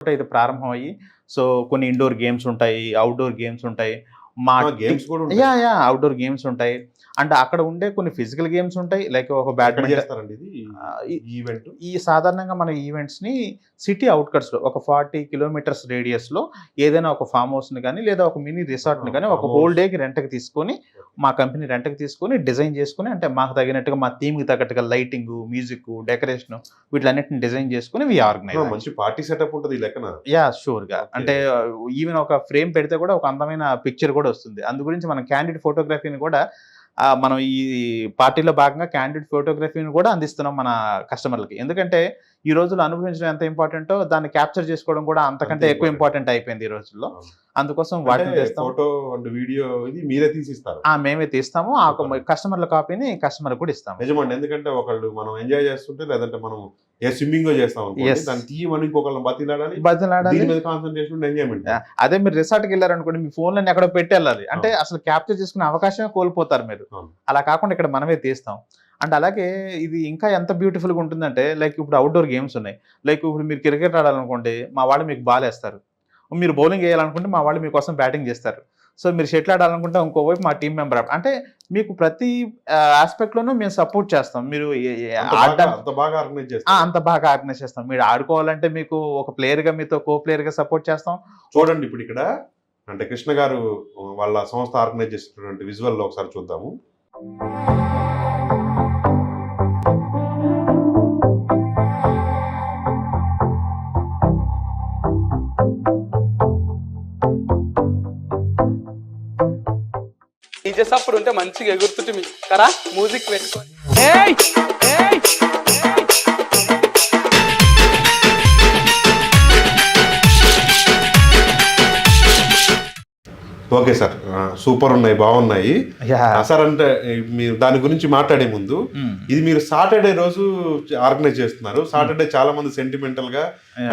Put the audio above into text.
ఇది ప్రారంభం అయ్యి సో కొన్ని ఇండోర్ గేమ్స్ ఉంటాయి, అవుట్‌డోర్ గేమ్స్ ఉంటాయి. మా గేమ్స్ కూడా ఉంటాయి. యాహ్! అవుట్‌డోర్ గేమ్స్ ఉంటాయి. అండ్ అక్కడ ఉండే కొన్ని ఫిజికల్ గేమ్స్ ఉంటాయి. లైక్ ఒక ఎక్కడ బ్యాడ్మింటన్ చేస్తారండి ఇది ఈ ఈ ఈవెంట్? ఈ సాధారణంగా మన ఈవెంట్స్‌ని సిటీ ఔట్‌కట్స్‌లో ఒక 40 కిలోమీటర్స్ రేడియస్‌లో ఏదైనా ఒక ఫార్మ్ హౌస్‌ని గాని, లేదా ఒక మినీ రిసార్ట్‌ని గాని ఒక ఫార్మ్ హోల్ హౌస్. డేకి రెంట్‌కి తీసుకొని, మా కంపెనీ రెంట్‌కి తీసుకొని, డిజైన్ చేసుకొని అంటే మాకు తగినట్టుగా మా థీమ్‌కి తగ్గట్టుగా లైటింగు, మ్యూజిక్కు, డెకరేషను వీటిలన్నిటిని డిజైన్ చేసుకొని వి ఆర్గనైజ్. మంచి పార్టీ సెటప్ ఉంటది ఈ లెక్కన. యాహ్! షూర్‌గా. ఓకే. అంటే ఈవెన్ ఒక ఫ్రేమ్ పెడితే కూడా ఒక అందమైన పిక్చర్ కూడా వస్తుంది. అందు గురించి మనం క్యాండిడ్ ఫోటోగ్రఫీని కూడా మనం ఈ పార్టీలో భాగంగా క్యాండిడ్ ఫోటోగ్రఫీని కూడా అందిస్తున్నాం మన కస్టమర్‌లకి. ఎందుకంటే ఈ రోజుల్లో అనుభవించడం ఎంత ఇంపార్టెంటో దాన్ని క్యాప్చర్ చేసుకోవడం కూడా అంతకంటే అంతే ఎక్కువ ఇంపార్టెంట్. ఇంపార్టెంట్ అయిపోయింది ఈ రోజుల్లో. అవును. అందుకోసం వాటిని అంటే తెస్తాం. ఫోటో అండ్ వీడియో ఇది మీరే తీసిస్తారు. మేమే తీస్తాము. సూపర్. కస్టమర్ల కాపీని కస్టమర్‌కి కూడా ఇస్తాము. నిజమండి. ఎందుకంటే ఒకళ్ళు మనం ఎంజాయ్ చేస్తుంటే లేదంటే మనం స్విమ్మింగో చేస్తాం అనుకోండి. Yes. దాన్ని తీయమని ఇంకొకళ్ళని బతిలాడాలి. బతిలాడాలి. దీని మీద కాన్సంట్రేషన్ ఉండి ఎంజాయ్‌మెంట్. అదే మీరు రిసార్ట్‌కి వెళ్లారనుకోండి, మీ ఫోన్‌లన్నీ ఎక్కడో పెట్టి వెళ్ళాలి. అంటే అసలు క్యాప్చర్ చేసుకునే అవకాశమే కోల్పోతారు మీరు. అవును. అలా కాకుండా ఇక్కడ మనమే తీస్తాం. అండ్ అలాగే ఇది ఇంకా ఎంత బ్యూటిఫుల్‌గా ఉంటుందంటే లైక్ ఇప్పుడు అవుట్‌డోర్ గేమ్స్ ఉన్నాయి. లైక్ ఇప్పుడు మీరు క్రికెట్ ఆడాలనుకోండి, మా వాళ్ళు మీకు బాల్ ఏస్తారు. మీరు బౌలింగ్ ఏయాలనుకుంటే మా వాళ్ళు మీకోసం బ్యాటింగ్ చేస్తారు. సో మీరు షటిల్ ఆడాలనుకుంటే ఇంకోవైపు మా టీమ్ మెంబర్ అంటే మీకు ప్రతి యాస్పెక్ట్‌లోనూ మేము సపోర్ట్ చేస్తాం. మీరు అంత బాగా ఆర్గనైజ్ చేస్తారు. అంత బాగా ఆర్గనైజ్ చేస్తాం. మీరు ఆడుకోవాలంటే మీకు ఒక ప్లేయర్‌గా మీతో ప్లేయర్‌గా సపోర్ట్ చేస్తాం. చూడండి ఇప్పుడు ఇక్కడ అంటే కృష్ణ గారు వాళ్ళ సంస్థ ఆర్గనైజ్ చేసినటువంటి విజువల్ ఒకసారి చూద్దాము. డీజే సప్పుడు ఉంటే మంచిగా ఎగురుతుంటే కదా మ్యూజిక్ పెట్టుకొని ఓకే సార్. సూపర్ ఉన్నాయి, బాగున్నాయి. సార్ అంటే మీరు దాని గురించి మాట్లాడే ముందు ఇది మీరు సాటర్డే రోజు ఆర్గనైజ్ చేస్తున్నారు. సాటర్డే చాలా మంది సెంటిమెంటల్ గా